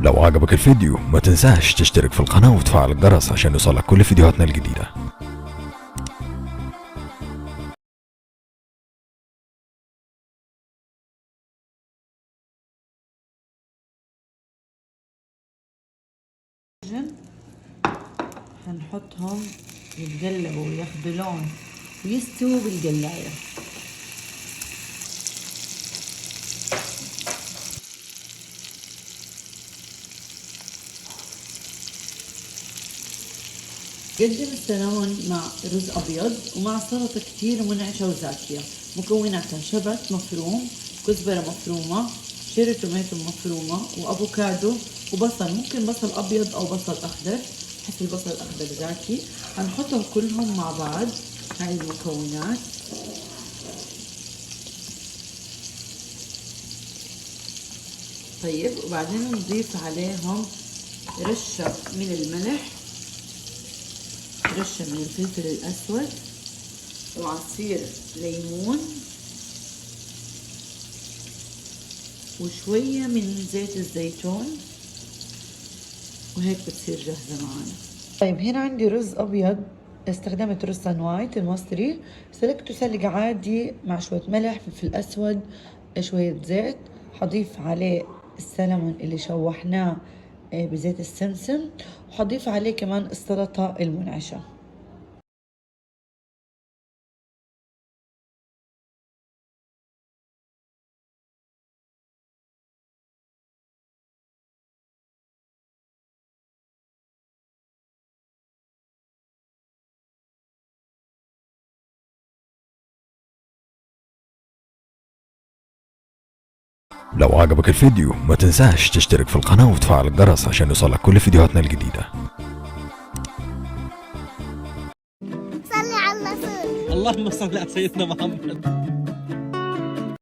لو عجبك الفيديو ما تنساش تشترك في القناة وتفعل الجرس عشان يوصلك كل فيديوهاتنا الجديدة. هنحطهم يتقلبوا وياخدوا لون ويستووا بالقلاية. قدم السلمون مع رز أبيض ومع سلطة كتير منعشة وزاكية. مكوناتها شبت مفروم، كزبرة مفرومة، شيري توماتو مفرومة، وأفوكادو وبصل، ممكن بصل أبيض أو بصل أخضر، بحس البصل الأخضر زاكي. هنحطهم كلهم مع بعض هاي المكونات. طيب وبعدين نضيف عليهم رشة من الملح، رشة من الفلفل الأسود، وعصير ليمون، وشوية من زيت الزيتون، وهيك بتصير جاهزة معانا. طيب هنا عندي رز أبيض، استخدمت رز سان وايت المصري، سلقته سلق عادي مع شوية ملح، فلفل أسود، شوية زيت. حضيف عليه السلمون اللي شوحناه بزيت السمسم، وحضيف عليه كمان السلطة المنعشة. لو عجبك الفيديو ما تنساش تشترك في القناة وتفعل الجرس عشان يوصلك كل فيديوهاتنا الجديدة. صلي على الرسول. اللهم صل على سيدنا محمد.